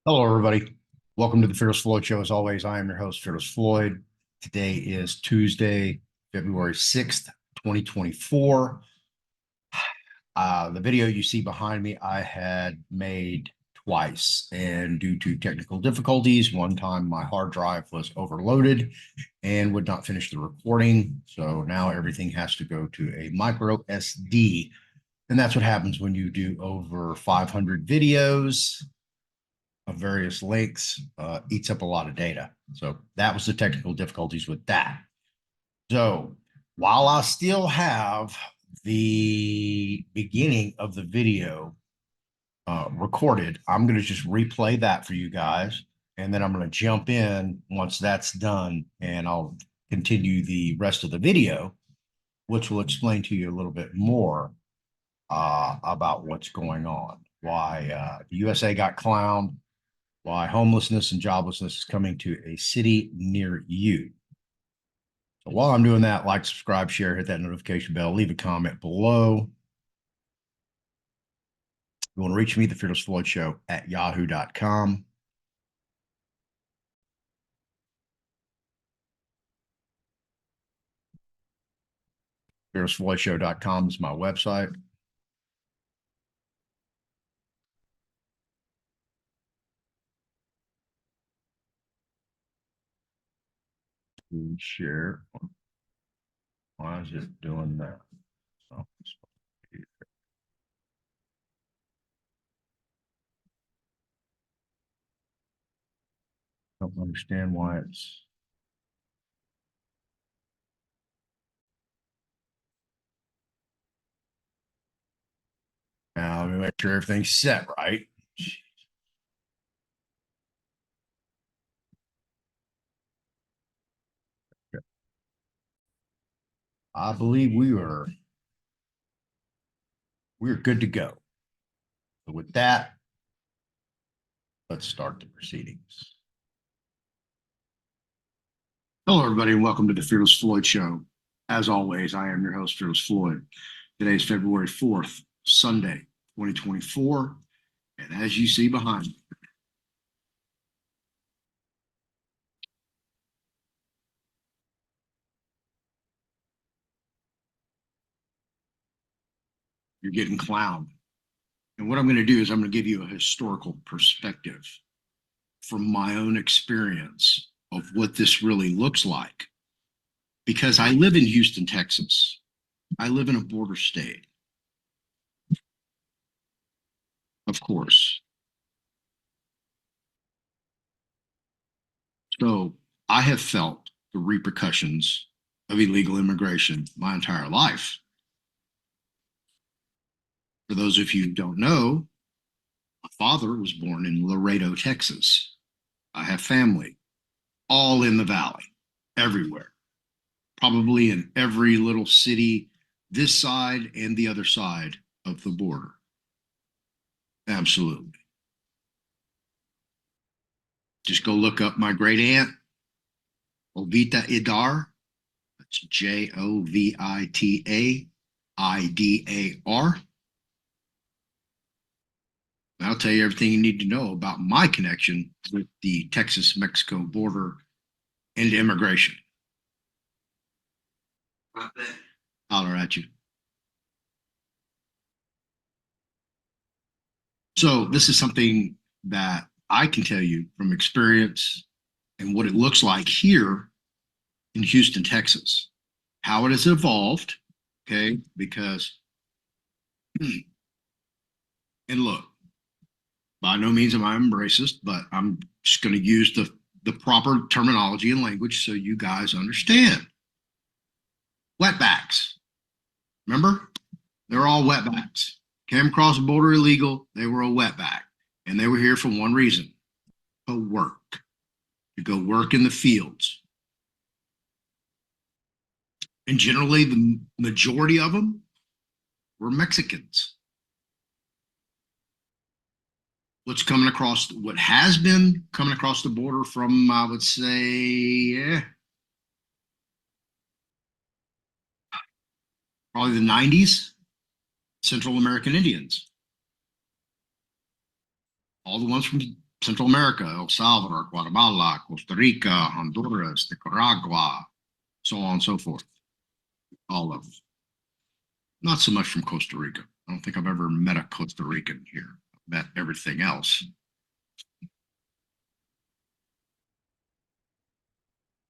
Hello, everybody. Welcome to the Fearless Floyd Show. As always, I am your host, Fearless Floyd. Today is Tuesday, February 6th, 2024. The video you see behind me, I had made twice, and due to technical difficulties, one time my hard drive was overloaded and would not finish the recording. So now everything has to go to a micro SD. And that's what happens when you do over 500 videos of various lengths, eats up a lot of data. So that was the technical difficulties with that. So while I still have the beginning of the video recorded, I'm going to just replay that for you guys. And then I'm going to jump in once that's done, and I'll continue the rest of the video, which will explain to you a little bit more about what's going on, why the USA got clowned, why homelessness and joblessness is coming to a city near you. So while I'm doing that, like, subscribe, share, hit that notification bell, leave a comment below. If you want to reach me, thefearlessfloydshow at yahoo.com. FearlessFloydShow.com is my website. Share. Why is it doing that? So, I don't understand why it's. Now, let me make sure everything's set right. I believe we're good to go. So with that, let's start the proceedings. Hello, everybody, and welcome to the Fearless Floyd Show. As always, I am your host, Fearless Floyd. Today is February 4th, Sunday, 2024. And as you see behind me, you're getting clowned. And what I'm going to do is I'm going to give you a historical perspective from my own experience of what this really looks like. Because I live in Houston, Texas. I live in a border state. Of course. So I have felt the repercussions of illegal immigration my entire life. For those of you who don't know, my father was born in Laredo, Texas. I have family all in the valley, everywhere, probably in every little city, this side and the other side of the border. Absolutely. Just go look up my great aunt, Jovita Idar. That's Jovita Idar. I'll tell you everything you need to know about my connection with the Texas-Mexico border and immigration. Holler at you. So this is something that I can tell you from experience and what it looks like here in Houston, Texas, how it has evolved, okay? Because, and look, by no means am I a racist, but I'm just going to use the proper terminology and language so you guys understand. Wetbacks. Remember? They're all wetbacks. Came across the border illegal. They were a wetback. And they were here for one reason, to work, to go work in the fields. And generally, the majority of them were Mexicans. What has been coming across the border from, I would say, probably the 90s, Central American Indians. All the ones from Central America, El Salvador, Guatemala, Costa Rica, Honduras, Nicaragua, so on and so forth. All of them. Not so much from Costa Rica. I don't think I've ever met a Costa Rican here. I've met everything else.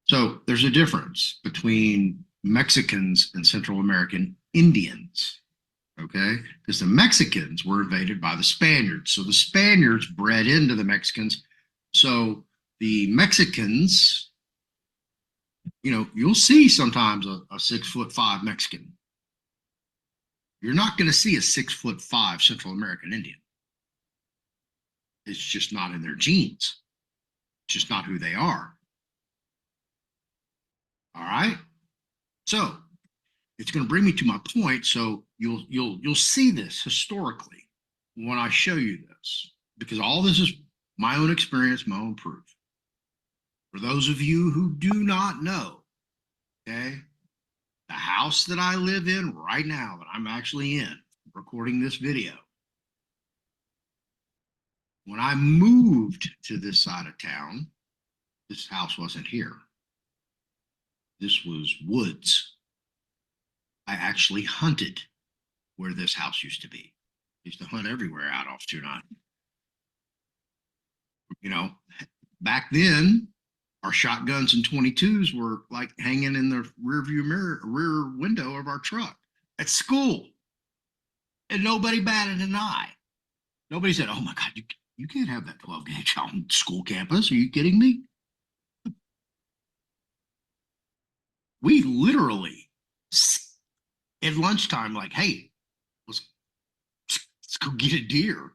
So there's a difference between Mexicans and Central American Indians, okay? Because the Mexicans were invaded by the Spaniards. So the Spaniards bred into the Mexicans. So the Mexicans, you'll see sometimes a 6'5" Mexican. You're not going to see a 6'5" Central American Indian. It's just not in their genes. It's just not who they are. All right. So it's going to bring me to my point. So you'll see this historically when I show you this, because all this is my own experience, my own proof. For those of you who do not know, okay, the house that I live in right now, that I'm actually in, recording this video, when I moved to this side of town, this house wasn't here. This was woods. I actually hunted where this house used to be. I used to hunt everywhere out off 29. Back then, our shotguns and 22s were like hanging in the rear window of our truck at school. And nobody batted an eye. Nobody said, "Oh my God, you can't have that 12 gauge on school campus. Are you kidding me?" We literally at lunchtime, like, "Hey, let's go get a deer."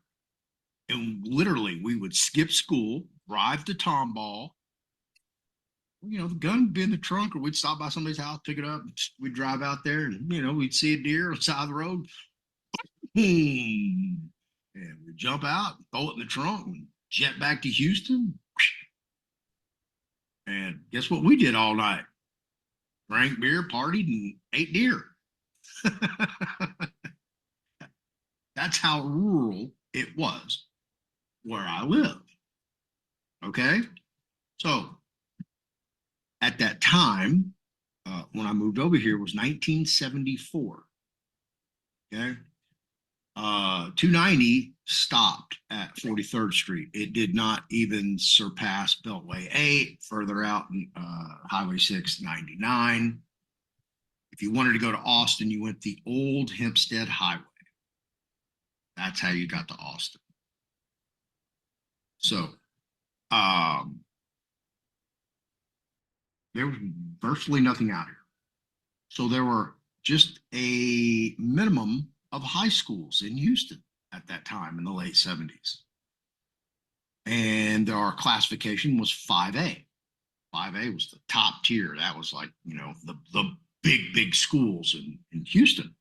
And literally, we would skip school, drive to Tomball. The gun would be in the trunk, or we'd stop by somebody's house, pick it up. We'd drive out there, and we'd see a deer on the side of the road. And we'd jump out, throw it in the trunk, and jet back to Houston. And guess what we did all night? Drank beer, partied, and ate deer. That's how rural it was where I live. Okay. So at that time, when I moved over here, was 1974. Okay. 290 stopped at 43rd Street. It did not even surpass Beltway 8, further out in Highway 699. If you wanted to go to Austin, you went the old Hempstead Highway. That's how you got to Austin. So there was virtually nothing out here. So there were just a minimum of high schools in Houston at that time in the late 70s. And our classification was 5A. 5A was the top tier. That was like, the big schools in Houston.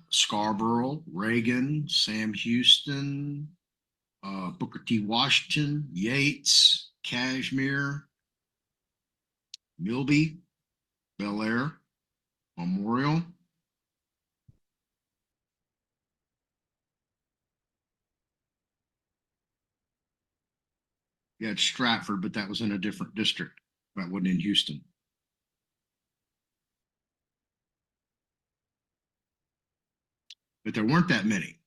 Scarborough, Reagan, Sam Houston, Booker T. Washington, Yates, Cashmere, Milby, Bel Air, Memorial. You had Stratford, but that was in a different district. That wasn't in Houston. But there weren't that many.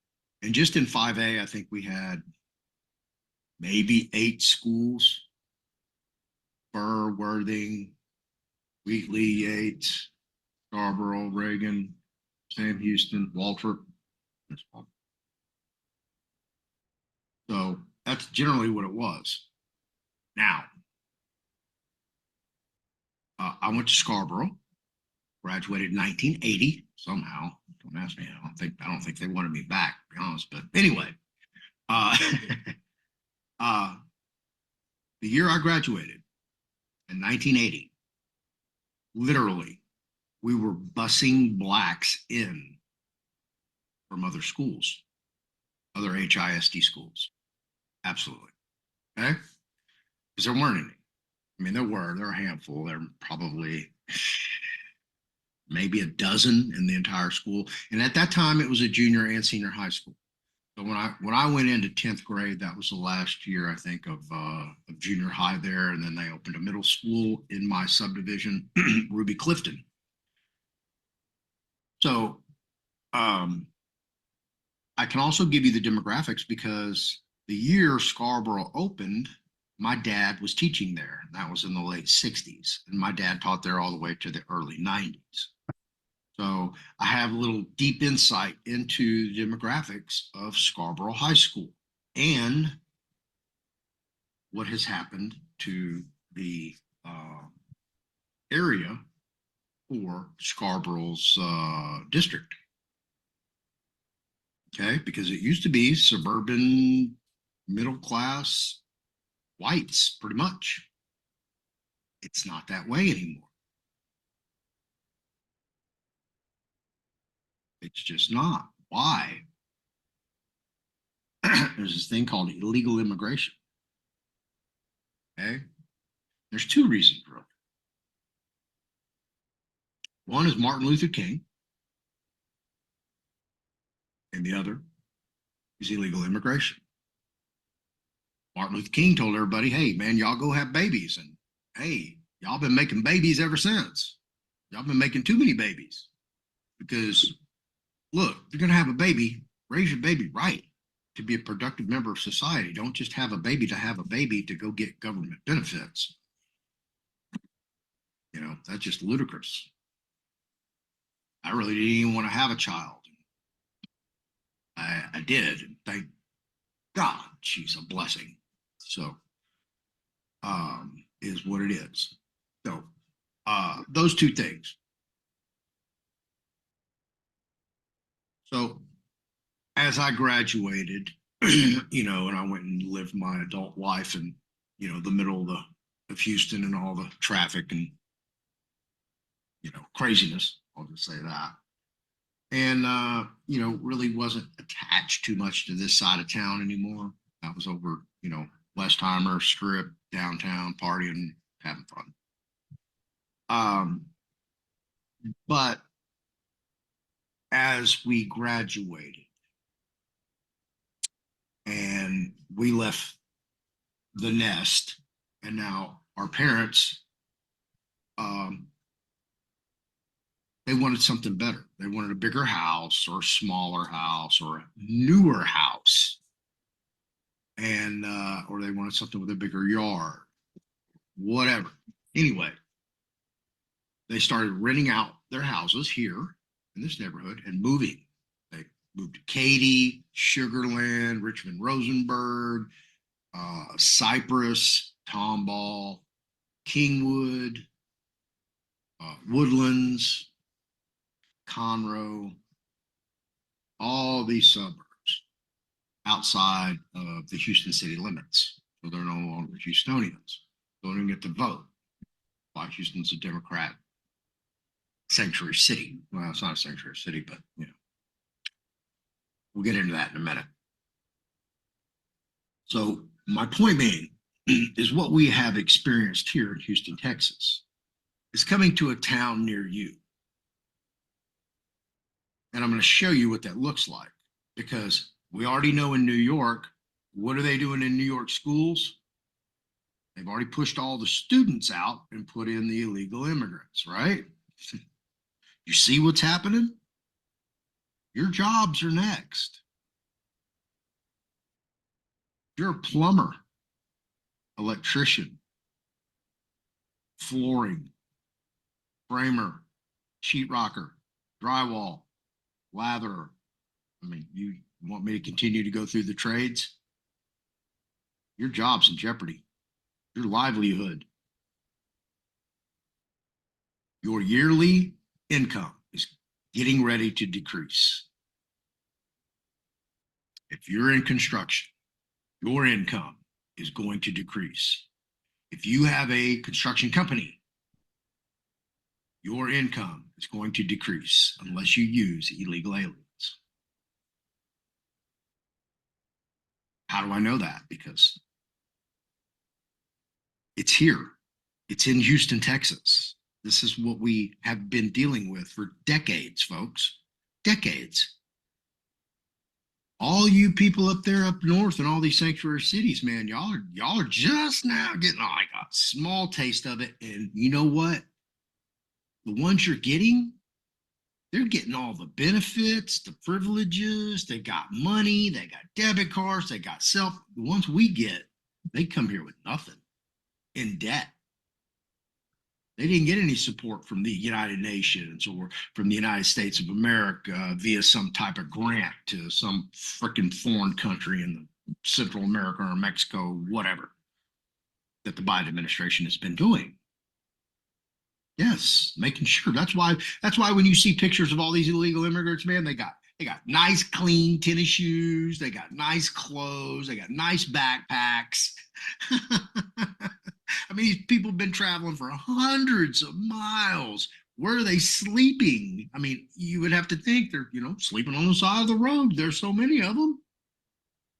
And just in 5A, I think we had maybe 8 schools. Burr, Worthing, Wheatley, Yates, Scarborough, Reagan, Sam Houston, Waltrip. So that's generally what it was. Now, I went to Scarborough, graduated in 1980 somehow. Don't ask me. I don't think they wanted me back, to be honest. But anyway, the year I graduated in 1980, literally, we were busing blacks in from other schools, other HISD schools. Absolutely. Okay. Because there weren't any. I mean, there were a handful. There were probably maybe a dozen in the entire school. And at that time, it was a junior and senior high school. So when I went into 10th grade, that was the last year, I think, of junior high there. And then they opened a middle school in my subdivision, Ruby Clifton. So um, I can also give you the demographics because the year Scarborough opened, my dad was teaching there. That was in the late 60s. And my dad taught there all the way to the early 90s. So I have a little deep insight into the demographics of Scarborough High School and what has happened to the area for Scarborough's district. Okay, because it used to be suburban, middle class whites, pretty much. It's not that way anymore. It's just not. Why? There's this thing called illegal immigration. Okay, there's two reasons for it. One is Martin Luther King, and the other is illegal immigration. Martin Luther King told everybody, hey, man, y'all go have babies. And hey, y'all been making babies ever since. Y'all been making too many babies. Because look, if you're going to have a baby, raise your baby right to be a productive member of society. Don't just have a baby to have a baby to go get government benefits. You know, that's just ludicrous. I really didn't even want to have a child. I did. And thank God she's a blessing. So, is what it is. So, those two things. So, as I graduated, you know, and I went and lived my adult life in, you know, the middle of Houston and all the traffic and, you know, craziness. I'll just say that. And, you know, really wasn't attached too much to this side of town anymore. I was over, you know, Westheimer, Strip, downtown, partying, having fun. But as we graduated and we left the nest, and now our parents, um, they wanted something better. They wanted a bigger house or a smaller house or a newer house, and or they wanted something with a bigger yard, whatever. Anyway, they started renting out their houses here in this neighborhood and moving. They moved to Katy, Sugarland, Richmond Rosenberg, Cypress, Tomball, Kingwood, Woodlands, Conroe, all these suburbs outside of the Houston city limits. So they're no longer Houstonians. Don't even get to vote. Why Houston's a Democrat sanctuary city. Well, it's not a sanctuary city, but you know, we'll get into that in a minute. So my point being is what we have experienced here in Houston, Texas, is coming to a town near you. And I'm going to show you what that looks like because we already know in New York, what are they doing in New York schools? They've already pushed all the students out and put in the illegal immigrants, right? You see what's happening? Your jobs are next. You're a plumber, electrician, flooring, framer, sheetrocker, drywall, latherer. I mean, you want me to continue to go through the trades? Your job's in jeopardy. Your livelihood, your yearly income is getting ready to decrease. If you're in construction, your income is going to decrease. If you have a construction company, your income is going to decrease unless you use illegal aliens. How do I know that? Because it's here. It's in Houston, Texas. This is what we have been dealing with for decades, folks. Decades. all you people up there up north in all these sanctuary cities, man, y'all are just now getting like a small taste of it. And you know what? The ones you're getting, they're getting all the benefits, the privileges. They got money, they got debit cards, they got the ones we get, they come here with nothing, in debt. They didn't get any support from the United Nations or from the United States of America via some type of grant to some freaking foreign country in Central America or Mexico, whatever, that the Biden administration has been doing. Yes, making sure. That's why when you see pictures of all these illegal immigrants, man, they got nice clean tennis shoes, they got nice clothes, they got nice backpacks. I mean, these people have been traveling for hundreds of miles. Where are they sleeping? I mean, you would have to think they're, sleeping on the side of the road. There's so many of them.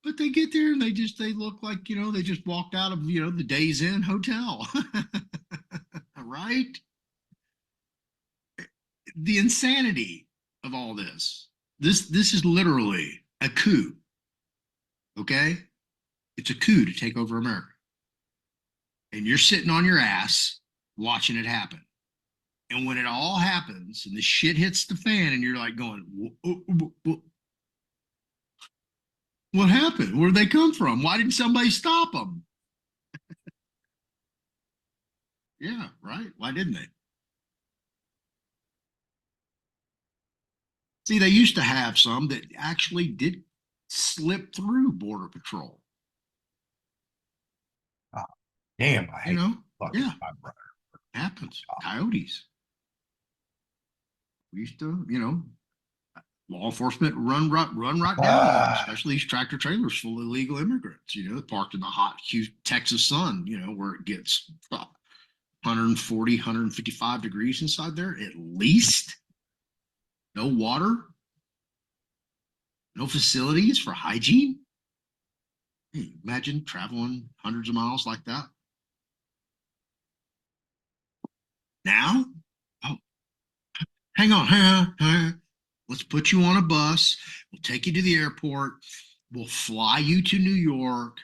But they get there and they look like, they just walked out of, the Days Inn hotel. Right? The insanity of all this. This is literally a coup. Okay? It's a coup to take over America. And you're sitting on your ass watching it happen. And when it all happens and the shit hits the fan and you're like going, what happened? Where'd they come from? Why didn't somebody stop them? Yeah, right. Why didn't they? See, they used to have some that actually did slip through Border Patrol. Oh, damn, I hate yeah, my brother. Happens. Coyotes. We used to, law enforcement run right down, especially these tractor trailers full of illegal immigrants, parked in the hot Texas sun, where it gets 140, 155 degrees inside there at least. No water, no facilities for hygiene. Hey, imagine traveling hundreds of miles like that. Now, oh, hang on. Let's put you on a bus. We'll take you to the airport. We'll fly you to New York,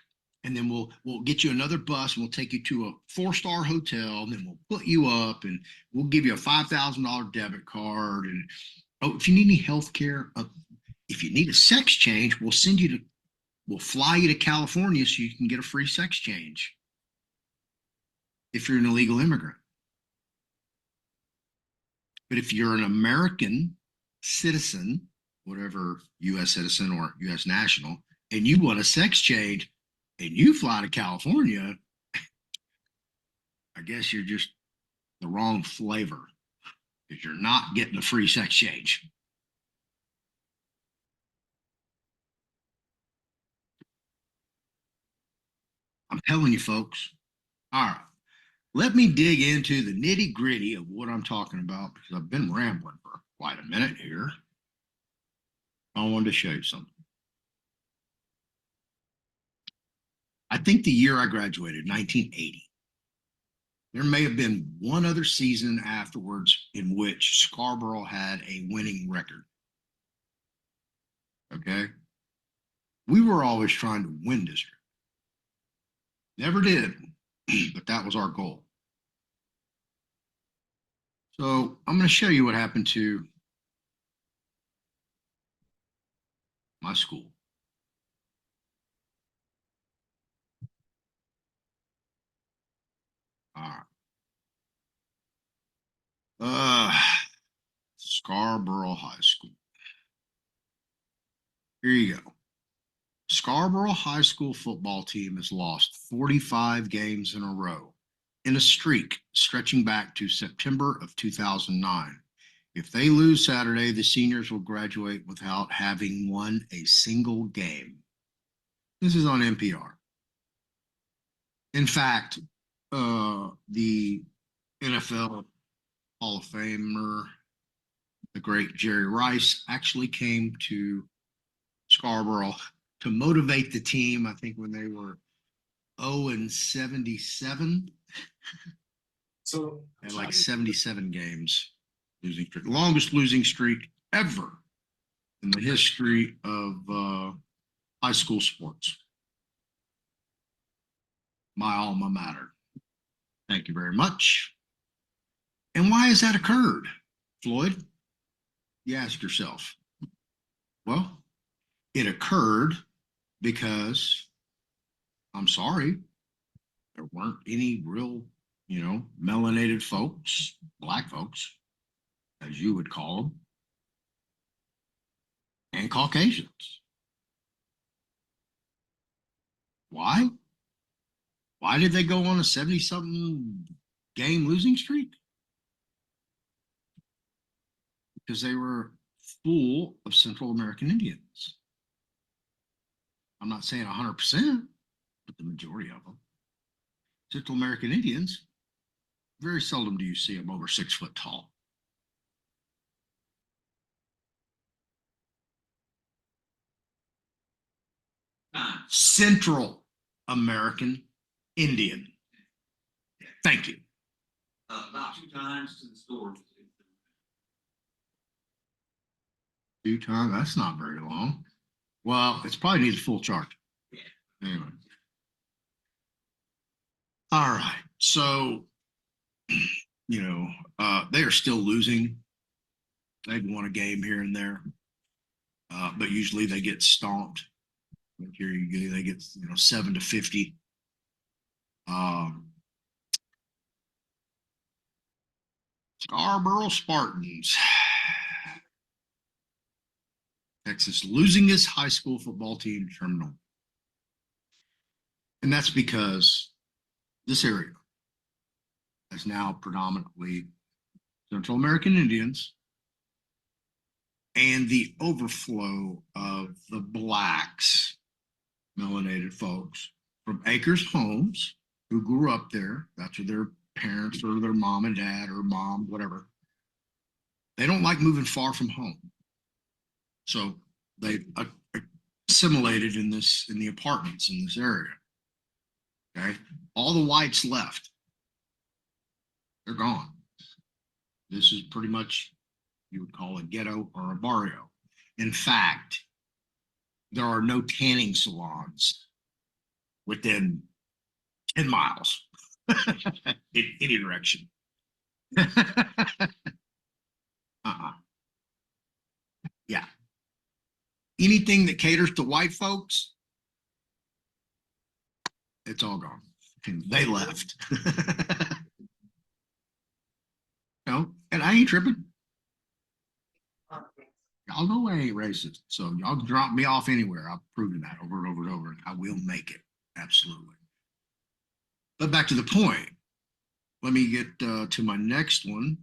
and then we'll get you another bus. And we'll take you to a 4-star hotel, and then we'll put you up, and we'll give you a $5,000 debit card. And if you need any health care, if you need a sex change, we'll fly you to California so you can get a free sex change if you're an illegal immigrant. But if you're an American citizen, whatever U.S. citizen or U.S. national, and you want a sex change and you fly to California, I guess you're just the wrong flavor because you're not getting a free sex change. I'm telling you, folks. All right. Let me dig into the nitty gritty of what I'm talking about because I've been rambling for quite a minute here. I wanted to show you something. I think the year I graduated, 1980, there may have been one other season afterwards in which Scarborough had a winning record. Okay. We were always trying to win district. Never did, but that was our goal. So I'm going to show you what happened to my school. All right. Scarborough High School. Here you go. Scarborough High School football team has lost 45 games in a row in a streak stretching back to September of 2009. If they lose Saturday, the seniors will graduate without having won a single game. This is on NPR. In fact, the NFL Hall of Famer, the great Jerry Rice, actually came to Scarborough to motivate the team, I think when they were 0-77. So and like 77 games losing streak, longest losing streak ever in the history of high school sports. My alma mater. Thank you very much. And why has that occurred, Floyd? You ask yourself. Well, it occurred because, I'm sorry, there weren't any real, melanated folks, black folks, as you would call them, and Caucasians. Why? Why did they go on a 70-something game losing streak? Because they were full of Central American Indians. I'm not saying 100%, but the majority of them. Central American Indians, very seldom do you see them over 6 foot tall. Central American Indian. Thank you. About 2 times to the store. 2 times? That's not very long. Well, it's probably needs a full charge. Anyway. All right. So, they are still losing. They've won a game here and there, but usually they get stomped. Here you go, they get 7-50. Scarborough Spartans. Texas losing his high school football team terminal. And that's because this area is now predominantly Central American Indians, and the overflow of the blacks, melanated folks from Acres Homes who grew up there. That's where their parents or their mom and dad or mom, whatever. They don't like moving far from home. So they assimilated in the apartments in this area. Okay. All the whites left. They're gone. This is pretty much, you would call a ghetto or a barrio. In fact, there are no tanning salons within 10 miles in any direction. Yeah. Anything that caters to white folks, it's all gone. And they left. And I ain't tripping. Y'all know I ain't racist. So y'all can drop me off anywhere. I've proven that over and over and over, and I will make it. Absolutely. But back to the point. Let me get to my next one.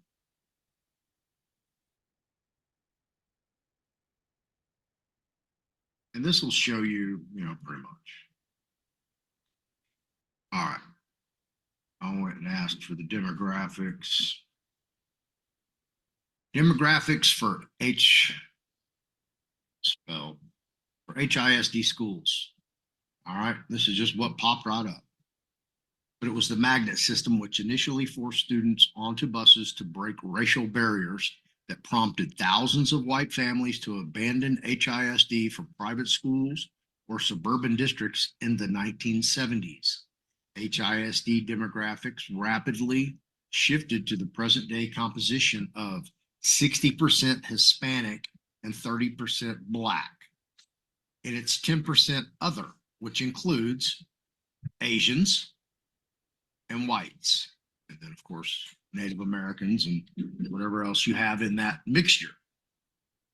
And this will show you, pretty much. All right. I went and asked for the demographics. Demographics for HISD schools. All right. This is just what popped right up. But it was the magnet system which initially forced students onto buses to break racial barriers that prompted thousands of white families to abandon HISD for private schools or suburban districts in the 1970s. HISD demographics rapidly shifted to the present day composition of 60% Hispanic and 30% Black. And it's 10% other, which includes Asians and whites. And then, of course, Native Americans and whatever else you have in that mixture.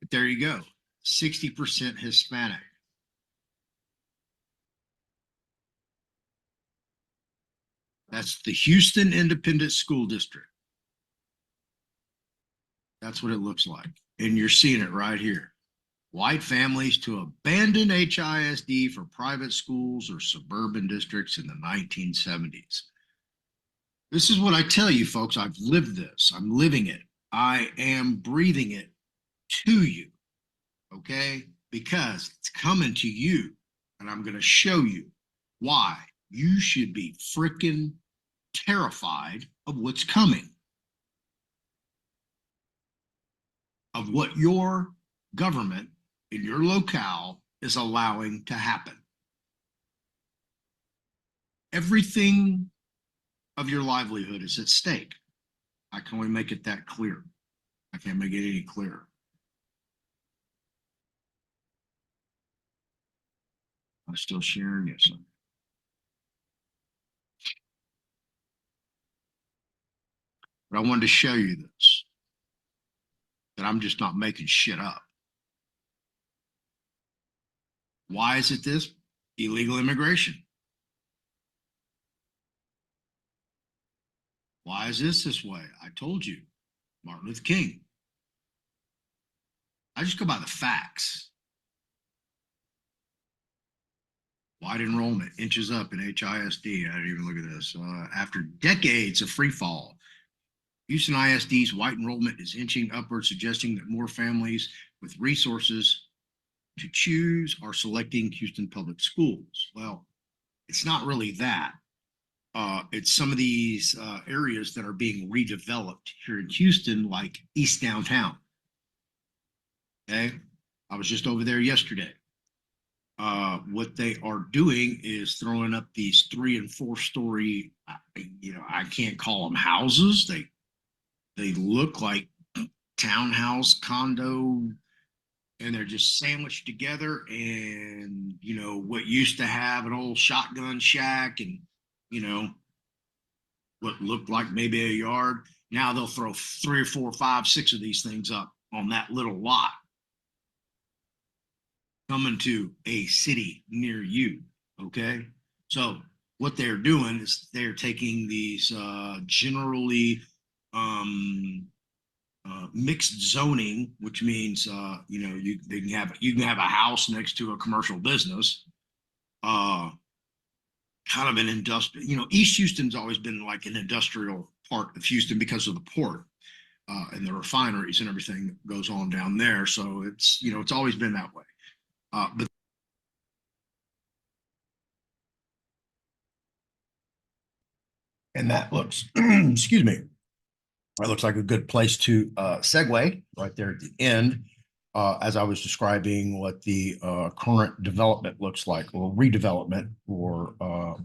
But there you go, 60% Hispanic. That's the Houston Independent School District. That's what it looks like. And you're seeing it right here. White families to abandon HISD for private schools or suburban districts in the 1970s. This is what I tell you, folks. I've lived this. I'm living it. I am breathing it to you, okay? Because it's coming to you, and I'm going to show you why you should be freaking terrified of what's coming, of what your government in your locale is allowing to happen. Everything of your livelihood is at stake. I can only make it that clear. I can't make it any clearer. I'm still sharing this. But I wanted to show you this, that I'm just not making shit up. Why is it this? Illegal immigration. Why is this way? I told you, Martin Luther King. I just go by the facts. Wide enrollment inches up in HISD. I didn't even look at this. After decades of free fall, Houston ISD's white enrollment is inching upward, suggesting that more families with resources to choose are selecting Houston public schools. Well, it's not really that. It's some of these areas that are being redeveloped here in Houston, like East Downtown. Okay, I was just over there yesterday. What they are doing is throwing up these 3- and 4-story, I can't call them houses. They look like townhouse, condo, and they're just sandwiched together. And what used to have an old shotgun shack and what looked like maybe a yard, now they'll throw 3 or 4, 5, 6 of these things up on that little lot, coming to a city near you. Okay, so what they're doing is they're taking these generally mixed zoning, which means you can have a house next to a commercial business, kind of an industrial. East Houston's always been like an industrial part of Houston because of the port and the refineries and everything that goes on down there. So it's always been that way. But and that looks, excuse me, that looks like a good place to segue right there at the end, as I was describing what the current development looks like, or redevelopment, or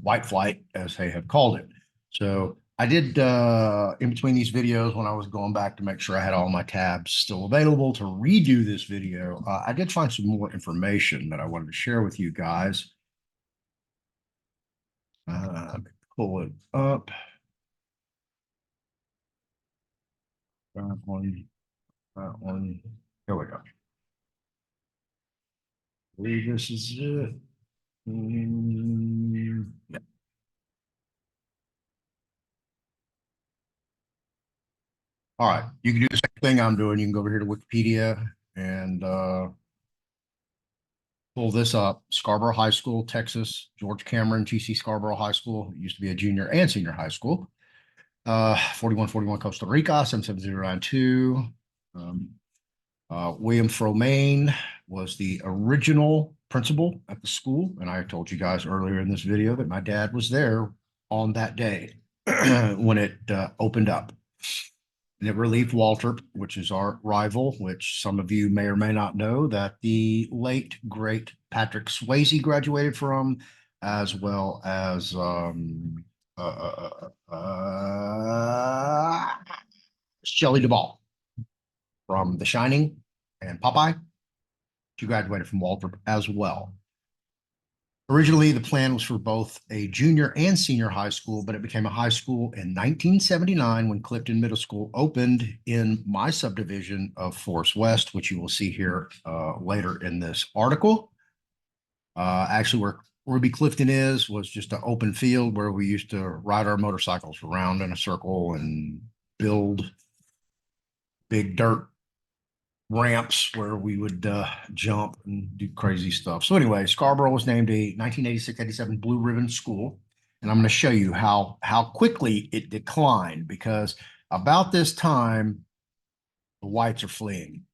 white flight, as they have called it. So I did, in between these videos, when I was going back to make sure I had all my tabs still available to redo this video, I did find some more information that I wanted to share with you guys. Pull it up. That one. Here we go. I believe this is it. Yeah. All right, you can do the same thing I'm doing. You can go over here to Wikipedia and pull this up. Scarborough High School, Texas. George Cameron, TC Scarborough High School. It used to be a junior and senior high school. 4141 Costa Rica, 77092. William Fromain was the original principal at the school. And I told you guys earlier in this video that my dad was there on that day when it opened up. And it relieved Waltrip, which is our rival, which some of you may or may not know that the late, great Patrick Swayze graduated from, as well as Shelley Duvall from The Shining and Popeye. She graduated from Waltrip as well. Originally, the plan was for both a junior and senior high school, but it became a high school in 1979 when Clifton Middle School opened in my subdivision of Forest West, which you will see here later in this article. Actually, where Ruby Clifton was just an open field where we used to ride our motorcycles around in a circle and build big dirt ramps where we would jump and do crazy stuff. So anyway, Scarborough was named a 1986-87 Blue Ribbon School. And I'm going to show you how quickly it declined, because about this time, the whites are fleeing.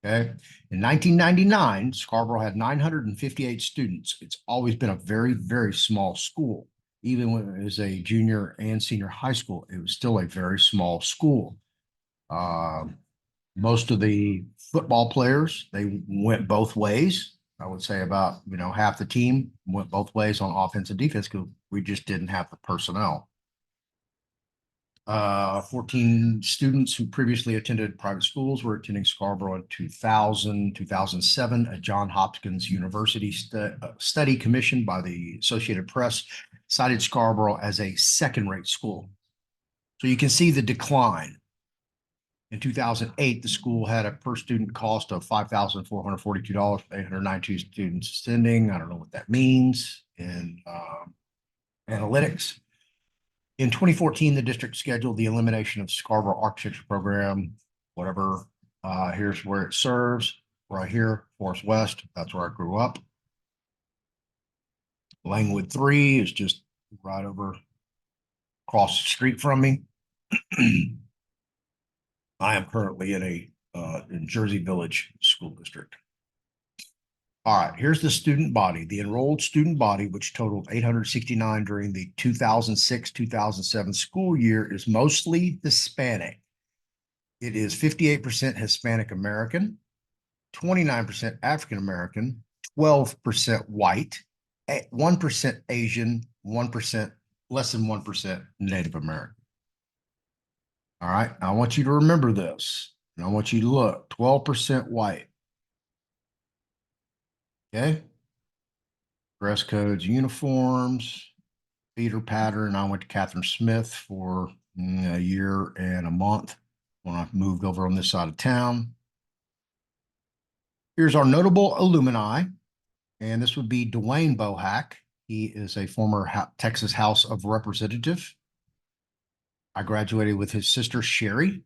Okay. In 1999, Scarborough had 958 students. It's always been a very, very small school. Even when it was a junior and senior high school, it was still a very small school. Most of the football players, they went both ways. I would say about, half the team went both ways on offense and defense because we just didn't have the personnel. 14 students who previously attended private schools were attending Scarborough in 2007. A Johns Hopkins University study commissioned by the Associated Press cited Scarborough as a second-rate school. So you can see the decline. In 2008, the school had a per student cost of $5,442, 892 students attending. I don't know what that means in analytics. In 2014, the district scheduled the elimination of Scarborough Architecture Program, whatever. Here's where it serves, right here, Forest West. That's where I grew up. Langwood 3 is just right over across the street from me. I am currently in Jersey Village School District. All right, here's the student body. The enrolled student body, which totaled 869 during the 2006-2007 school year, is mostly Hispanic. It is 58% Hispanic American, 29% African American, 12% white, 1% Asian, 1%, less than 1% Native American. All right, I want you to remember this. And I want you to look, 12% white. Okay. Dress codes, uniforms, theater pattern. I went to Catherine Smith for a year and a month when I moved over on this side of town. Here's our notable alumni, and this would be Dwayne Bohack. He is a former Texas House of Representative. I graduated with his sister, Sherry.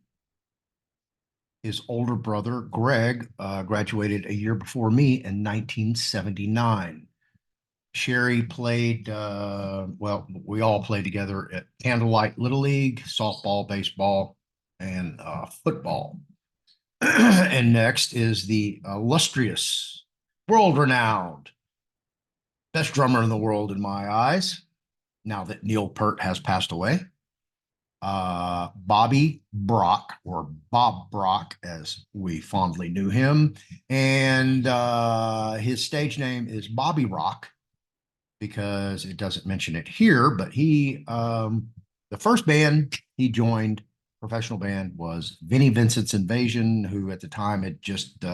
His older brother, Greg, graduated a year before me in 1979. Sherry played, we all played together at Candlelight Little League, softball, baseball, and football. And next is the illustrious, world-renowned, best drummer in the world in my eyes, now that Neil Peart has passed away. Bobby Brock, or Bob Brock, as we fondly knew him. And his stage name is Bobby Rock, because it doesn't mention it here, but he, the first band he joined, professional band, was Vinnie Vincent's Invasion, who at the time had just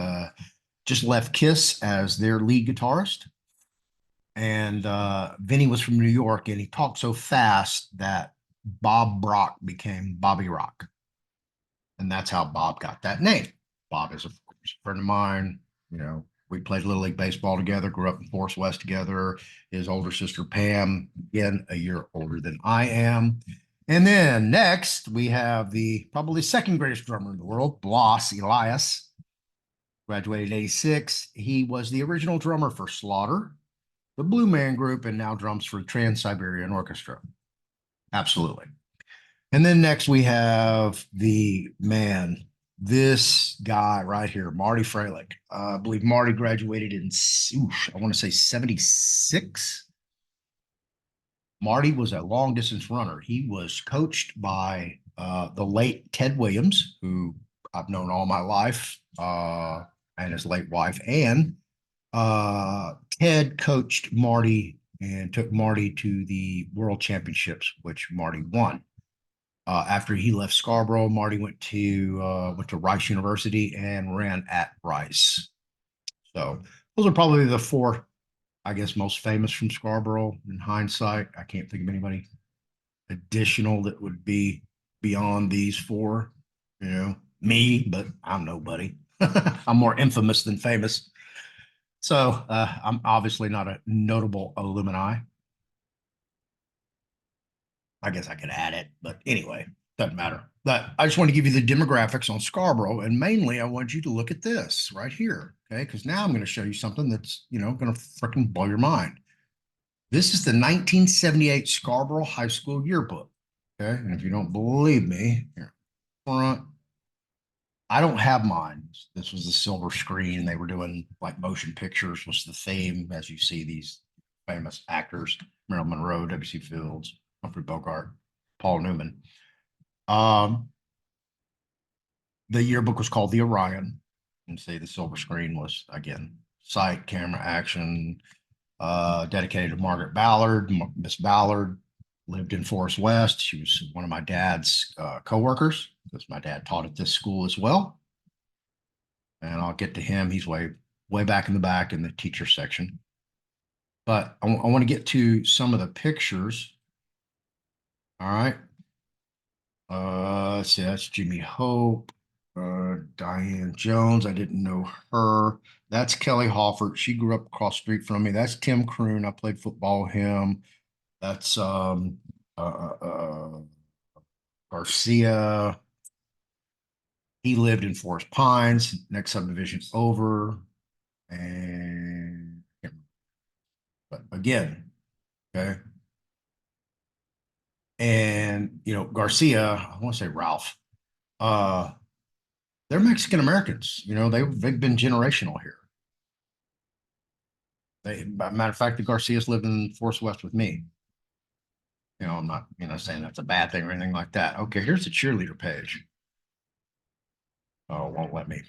left Kiss as their lead guitarist. And Vinnie was from New York, and he talked so fast that Bob Brock became Bobby Rock. And that's how Bob got that name. Bob is, of course, a friend of mine. We played Little League Baseball together, grew up in Forest West together. His older sister, Pam, again, a year older than I am. And then next, we have the probably second greatest drummer in the world, Blas Elias. Graduated in 86. He was the original drummer for Slaughter, the Blue Man Group, and now drums for the Trans-Siberian Orchestra. Absolutely. And then next we have this guy right here, Marty Freilich. I believe Marty graduated in, I want to say 76. Marty was a long distance runner. He was coached by the late Ted Williams, who I've known all my life, and his late wife. And Ted coached Marty and took Marty to the World Championships, which Marty won. After he left Scarborough, Marty went to Rice University and ran at Rice. So those are probably the four, I guess, most famous from Scarborough in hindsight. I can't think of anybody additional that would be beyond these four. Me, but I'm nobody. I'm more infamous than famous. So I'm obviously not a notable alumni. I guess I could add it, but anyway, doesn't matter. But I just want to give you the demographics on Scarborough, and mainly I want you to look at this right here, okay? Because now I'm going to show you something that's, going to freaking blow your mind. This is the 1978 Scarborough High School yearbook, okay? And if you don't believe me, here, front, I don't have mine. This was the silver screen. They were doing like motion pictures was the theme, as you see these famous actors, Marilyn Monroe, W.C. Fields, Humphrey Bogart, Paul Newman. The yearbook was called the Orion. And say the silver screen was, again, sight, camera, action, dedicated to Margaret Ballard. Miss Ballard lived in Forest West. She was one of my dad's co-workers because my dad taught at this school as well. And I'll get to him. He's way back in the back in the teacher section. But I want to get to some of the pictures. All right. Let's see, that's Jimmy Hope. Diane Jones, I didn't know her. That's Kelly Hoffert. She grew up across the street from me. That's Tim Croon. I played football with him. That's Garcia. He lived in Forest Pines, next subdivision over. And but again, okay. And Garcia, I want to say Ralph. They're Mexican Americans. They've been generational here. Matter of fact, the Garcias live in Forest West with me. I'm not, saying that's a bad thing or anything like that. Okay, here's the cheerleader page. Oh, it won't let me.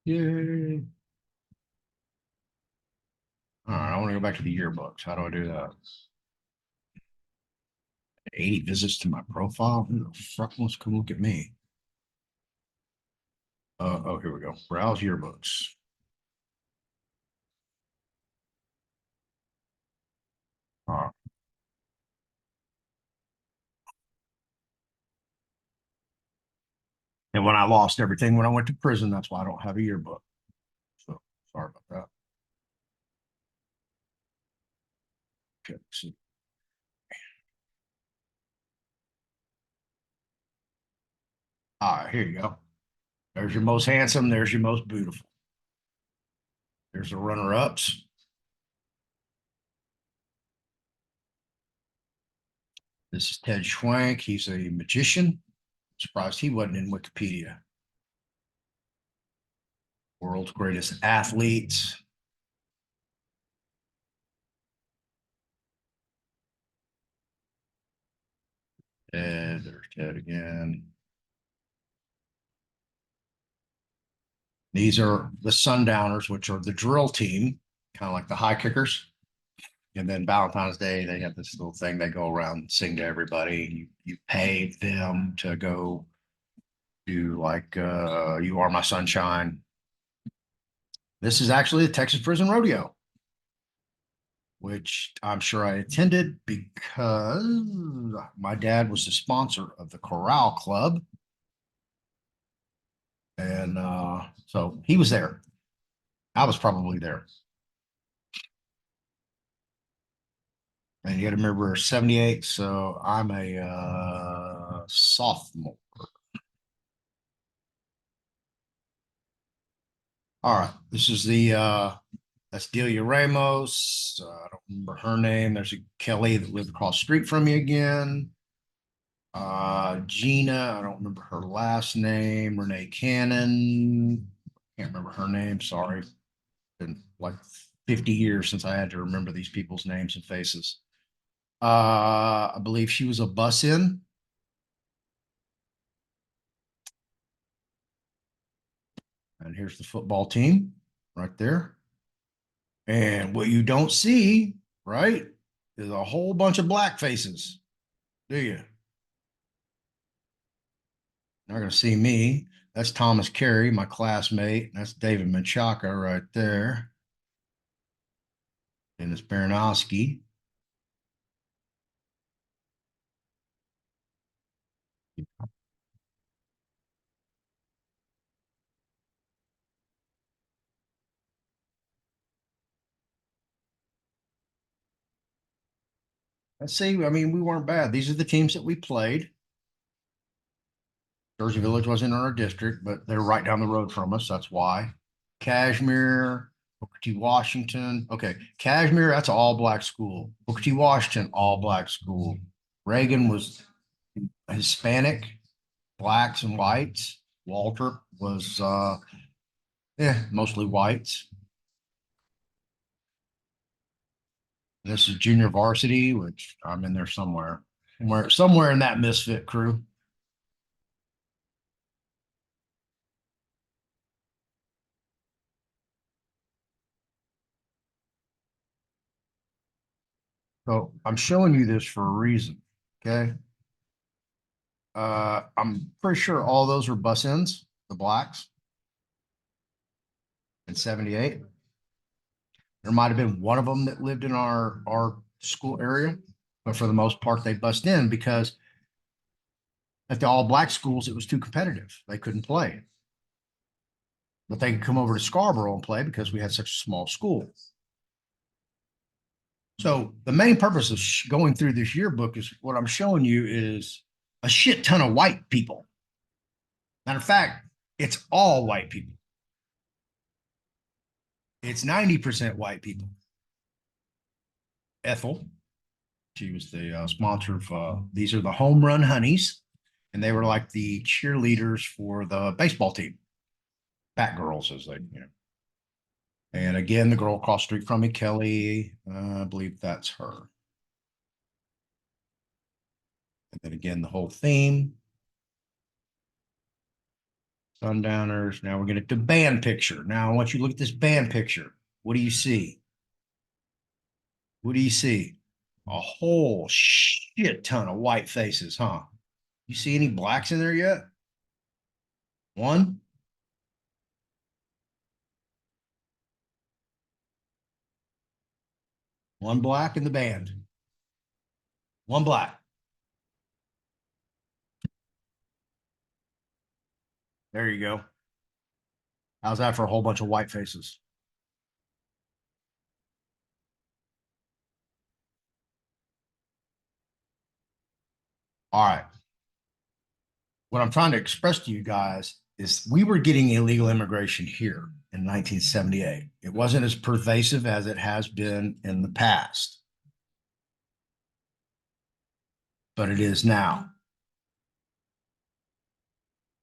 Yay. All right, I want to go back to the yearbooks. How do I do that? 80 visits to my profile. Who the fuck wants to come look at me? Oh, here we go. Browse yearbooks. All right. And when I lost everything when I went to prison, that's why I don't have a yearbook. So sorry about that. Okay, see. All right, here you go. There's your most handsome. There's your most beautiful. There's the runner-ups. This is Ted Schwank. He's a magician. Surprised he wasn't in Wikipedia. World's greatest athletes. Ted, there's Ted again. These are the Sundowners, which are the drill team, kind of like the high kickers. And then Valentine's Day, they have this little thing they go around and sing to everybody. You pay them to go do like You Are My Sunshine. This is actually the Texas Prison Rodeo, which I'm sure I attended because my dad was the sponsor of the Corral Club. And so he was there. I was probably there. And you got to remember 78, so I'm a sophomore. All right, this is that's Delia Ramos. I don't remember her name. There's a Kelly that lived across the street from me again. Gina, I don't remember her last name. Renee Cannon, can't remember her name. Sorry, been like 50 years since I had to remember these people's names and faces. I believe she was a bus in. And here's the football team right there. And what you don't see, right, is a whole bunch of black faces. Do you? Not going to see me. That's Thomas Carey, my classmate. That's David Menchaca right there. Dennis Baranowski. Let's see. I mean, we weren't bad. These are the teams that we played. Jersey Village wasn't in our district, but they're right down the road from us. That's why. Kashmir, Booker T. Washington. Okay, Kashmir, that's an all-black school. Booker T. Washington, all-black school. Reagan was Hispanic, blacks and whites. Walter was Yeah, mostly whites. This is junior varsity, which I'm in there somewhere, somewhere in that misfit crew. So I'm showing you this for a reason. Okay. I'm pretty sure all those were bus ins, the blacks in 78. There might have been one of them that lived in our school area, but for the most part, they bust in because at the all black schools, it was too competitive. They couldn't play. But they could come over to Scarborough and play because we had such a small school. So the main purpose of going through this yearbook is what I'm showing you is a shit ton of white people. Matter of fact, it's all white people. It's 90% white people. Ethel, she was the sponsor of these are the Home Run Honeys, and they were like the cheerleaders for the baseball team, Bat Girls, as they. And again, the girl across the street from me, Kelly, I believe that's her. And then again, the whole theme. Sundowners. Now we're going to the band picture. Now I want you to look at this band picture. What do you see? What do you see? A whole shit ton of white faces, huh? You see any blacks in there yet? One? One black in the band. One black. There you go. How's that for a whole bunch of white faces? All right. What I'm trying to express to you guys is we were getting illegal immigration here in 1978. It wasn't as pervasive as it has been in the past, but it is now.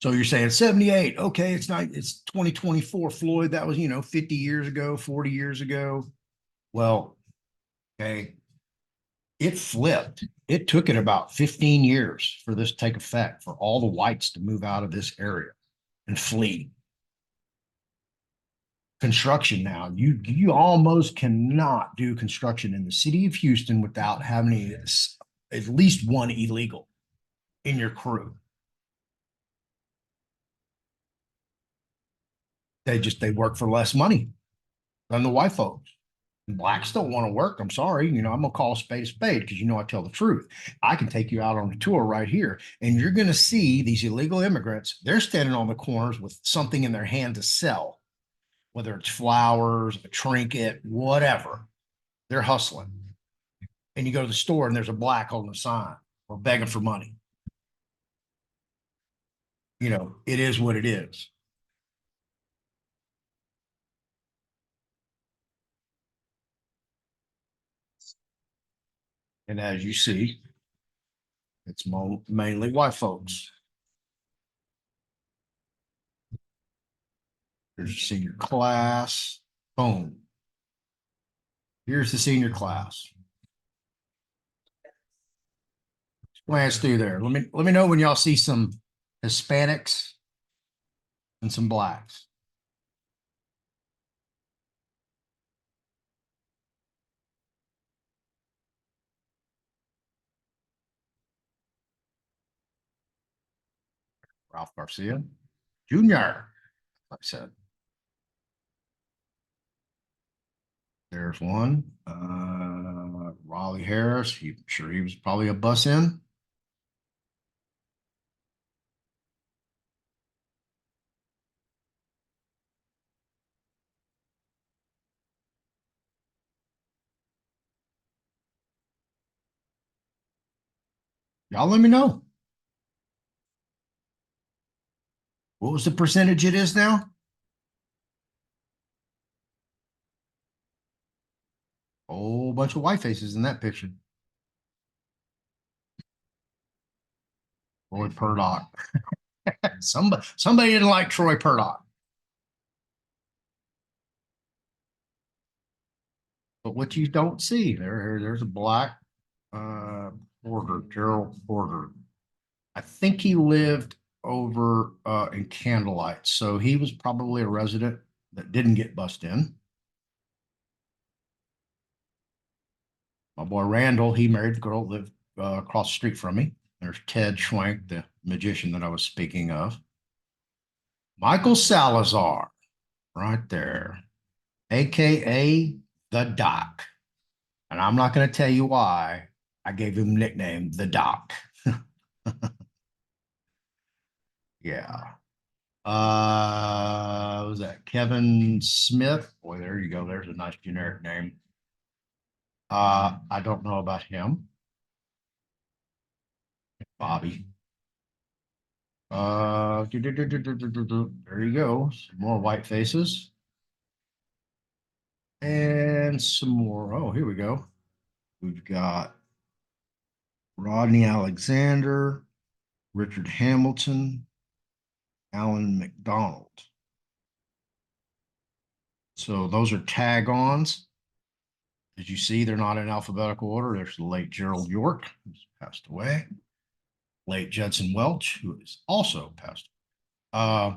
So you're saying 78, okay, it's not, it's 2024, Floyd. That was, 50 years ago, 40 years ago. Well, okay, it flipped. It took it about 15 years for this to take effect, for all the whites to move out of this area and flee. Construction now, you almost cannot do construction in the city of Houston without having at least one illegal in your crew. They work for less money than the white folks. Blacks don't want to work. I'm sorry. I'm going to call a spade because I tell the truth. I can take you out on a tour right here, and you're going to see these illegal immigrants. They're standing on the corners with something in their hand to sell, whether it's flowers, a trinket, whatever. They're hustling. And you go to the store and there's a black holding a sign or begging for money. It is what it is. And as you see, it's mainly white folks. There's a senior class. Boom. Here's the senior class. Glance through there. Let me know when y'all see some Hispanics and some blacks. Ralph Garcia Jr., like I said. There's one. Raleigh Harris. Sure he was probably a bus in. Y'all let me know. What was the percentage it is now? Whole bunch of white faces in that picture. Troy Purdock. Somebody didn't like Troy Purdock. But what you don't see there's a black Porter, Gerald Porter. I think he lived over in Candlelight, so he was probably a resident that didn't get bussed in. My boy Randall, he married the girl that lived across the street from me. There's Ted Schwank, the magician that I was speaking of. Michael Salazar, right there, aka the Doc. And I'm not going to tell you why I gave him nickname the Doc. Yeah. Was that Kevin Smith? Boy, there you go. There's a nice generic name. I don't know about him. Bobby. There you go. Some more white faces. And some more. Oh, here we go. We've got Rodney Alexander, Richard Hamilton, Alan McDonald. So those are tag-ons. As you see, they're not in alphabetical order. There's the late Gerald York, who's passed away. Late Judson Welch, who is also passed away.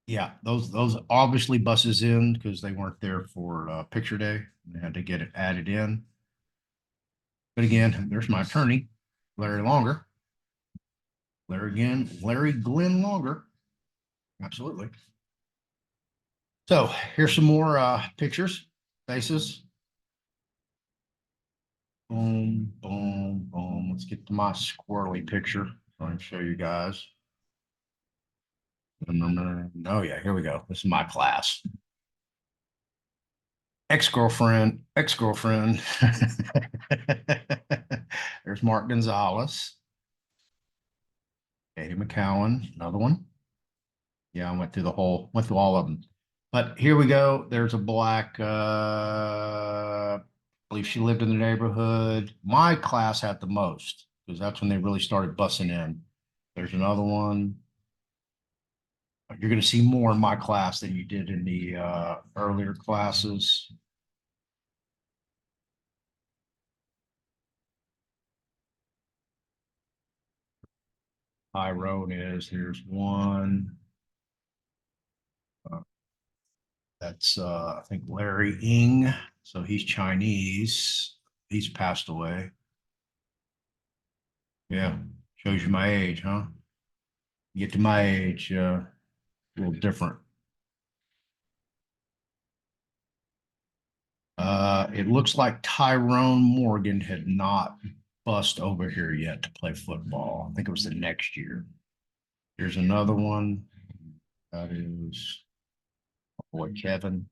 Yeah, those obviously buses in because they weren't there for picture day. They had to get it added in. But again, there's my attorney, Larry Longer. Larry Glenn Longer. Absolutely. So here's some more pictures, faces. Boom, boom, boom. Let's get to my squirrely picture. So I can show you guys. Oh yeah, here we go. This is my class. Ex-girlfriend. There's Mark Gonzalez, Katie McCowan, another one. Yeah, I went through all of them. But here we go. There's a black, I believe she lived in the neighborhood. My class had the most because that's when they really started bussing in. There's another one. You're going to see more in my class than you did in the earlier classes. High Road is. Here's one. Uh, that's I think Larry Ng. So he's Chinese. He's passed away. Yeah, shows you my age, huh? You get to my age, a little different. It looks like Tyrone Morgan had not bust over here yet to play football. I think it was the next year. Here's another one. That is my boy Kevin.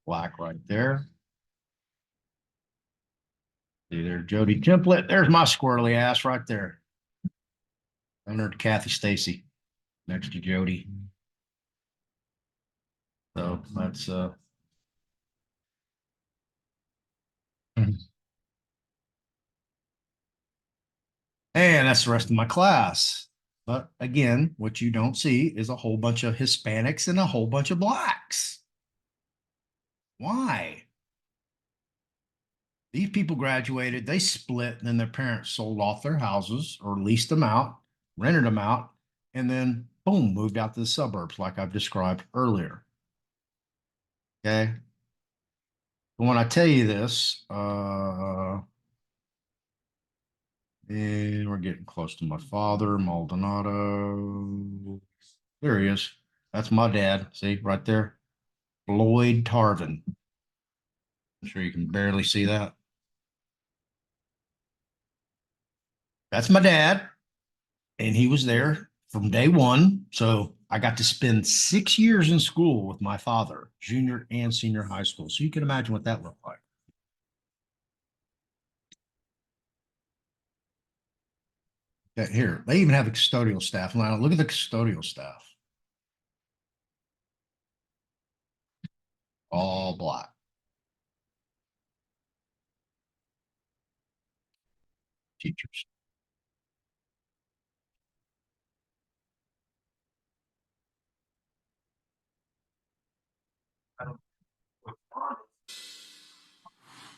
Black right there. See there, Jody Template. There's my squirrely ass right there. Under Kathy Stacy next to Jody. So that's and that's the rest of my class. But again, what you don't see is a whole bunch of Hispanics and a whole bunch of blacks. Why? These people graduated, they split, and then their parents sold off their houses or leased them out, rented them out, and then boom, moved out to the suburbs like I've described earlier. Okay. But when I tell you this, and we're getting close to my father, Maldonado. There he is. That's my dad. See right there, Floyd.Tarvin. I'm sure you can barely see that. That's my dad, and he was there from day one. So I got to spend 6 years in school with my father, junior and senior high school. So you can imagine what that looked like. Yeah, here, they even have a custodial staff. Now look at the custodial staff, all black teachers.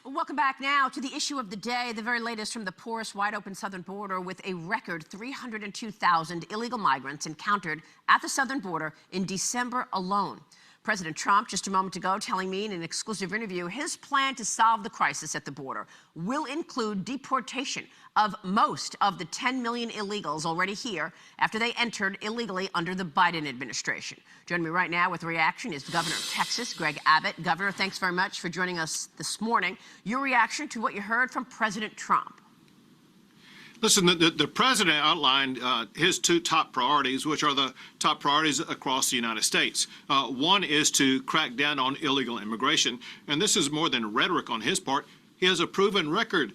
Welcome back now to the issue of the day, the very latest from the porous, wide-open southern border, with a record 302,000 illegal migrants encountered at the southern border in December alone. President Trump, just a moment ago, telling me in an exclusive interview his plan to solve the crisis at the border will include deportation of most of the 10 million illegals already here after they entered illegally under the Biden administration. Joining me right now with a reaction is the governor of Texas, Greg Abbott. Governor, thanks very much for joining us this morning. Your reaction to what you heard from President Trump. Listen, the president outlined his two top priorities, which are the top priorities across the United States. One is to crack down on illegal immigration, and this is more than rhetoric on his part. He has a proven record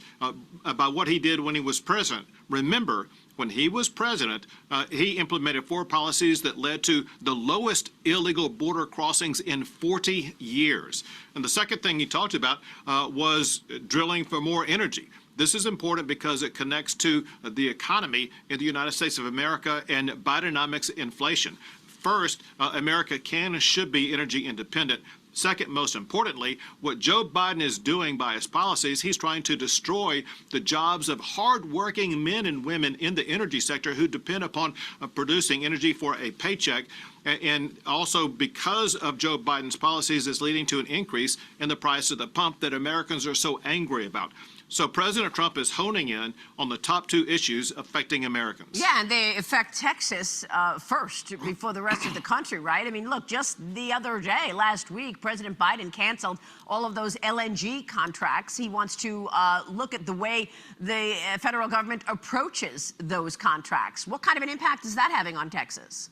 about what he did when he was president. Remember, when he was president, he implemented 4 policies that led to the lowest illegal border crossings in 40 years. And the second thing he talked about was drilling for more energy. This is important because it connects to the economy in the United States of America and Bidenomics inflation. First, America can and should be energy independent. Second, most importantly, what Joe Biden is doing by his policies, he's trying to destroy the jobs of hardworking men and women in the energy sector who depend upon producing energy for a paycheck. And also, because of Joe Biden's policies, it's leading to an increase in the price of the pump that Americans are so angry about. So President Trump is honing in on the top 2 issues affecting Americans. Yeah, and they affect Texas first before the rest of the country, right? I mean, look, just the other day, last week, President Biden canceled all of those LNG contracts. He wants to look at the way the federal government approaches those contracts. What kind of an impact is that having on Texas?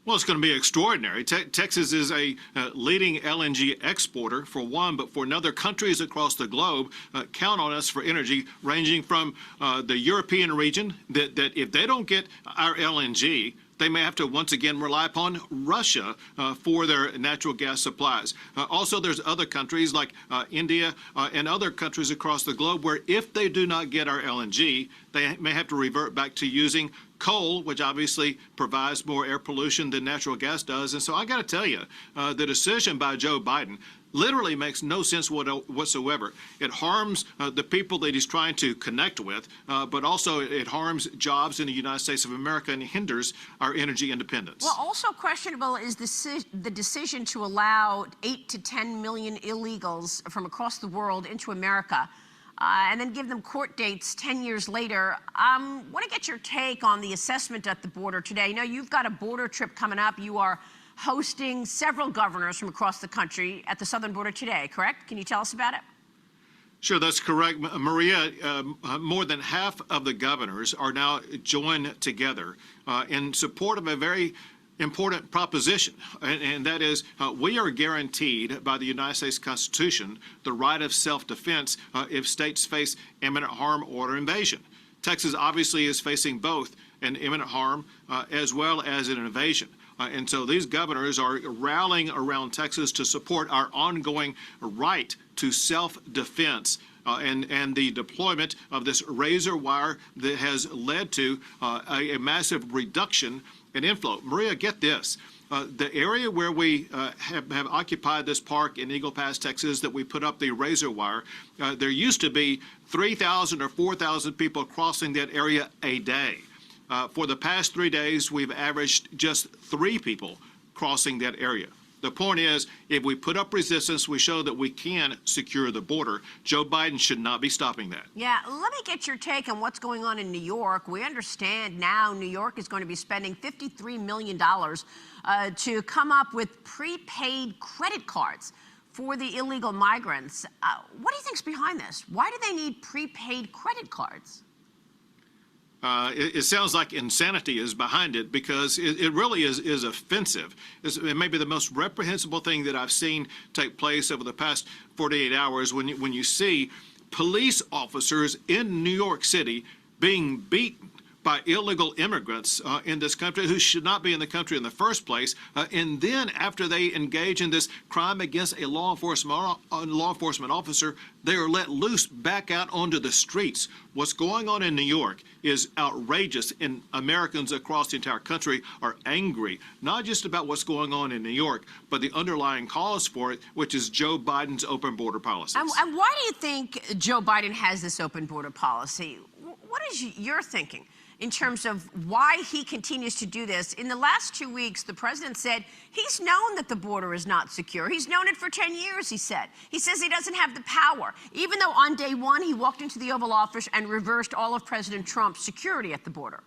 Well, it's going to be extraordinary. Texas is a leading LNG exporter, for one, but for another, countries across the globe count on us for energy, ranging from the European region, that if they don't get our LNG, they may have to once again rely upon Russia for their natural gas supplies. Also, there's other countries like India and other countries across the globe where if they do not get our LNG, they may have to revert back to using coal, which obviously provides more air pollution than natural gas does. And so I got to tell you, the decision by Joe Biden literally makes no sense whatsoever. It harms the people that he's trying to connect with, but also it harms jobs in the United States of America and hinders our energy independence. Well, also questionable is the decision to allow 8 to 10 million illegals from across the world into America. And then give them court dates 10 years later. Want to get your take on the assessment at the border today. You know, you've got a border trip coming up. You are hosting several governors from across the country at the southern border today, correct? Can you tell us about it? Sure, that's correct. Maria, more than half of the governors are now joined together in support of a very important proposition, and that is we are guaranteed by the United States Constitution the right of self-defense if states face imminent harm or invasion. Texas obviously is facing both an imminent harm as well as an invasion. And so these governors are rallying around Texas to support our ongoing right to self-defense and the deployment of this razor wire that has led to a massive reduction in inflow. Maria, get this. The area where we have occupied this park in Eagle Pass, Texas, that we put up the razor wire, there used to be 3,000 or 4,000 people crossing that area a day. For the past 3 days, we've averaged just 3 people crossing that area. The point is, if we put up resistance, we show that we can secure the border. Joe Biden should not be stopping that. Yeah, let me get your take on what's going on in New York. We understand now New York is going to be spending $53 million to come up with prepaid credit cards for the illegal migrants. What do you think's behind this? Why do they need prepaid credit cards? It sounds like insanity is behind it, because it really is offensive. It may be the most reprehensible thing that I've seen take place over the past 48 hours when you see police officers in New York City being beaten by illegal immigrants in this country who should not be in the country in the first place. And then after they engage in this crime against a law enforcement officer, they are let loose back out onto the streets. What's going on in New York is outrageous, and Americans across the entire country are angry, not just about what's going on in New York, but the underlying cause for it, which is Joe Biden's open border policies. And why do you think Joe Biden has this open border policy? What is your thinking in terms of why he continues to do this? In the last 2 weeks, the president said he's known that the border is not secure. He's known it for 10 years, he said. He says he doesn't have the power, even though on day one he walked into the Oval Office and reversed all of President Trump's security at the border.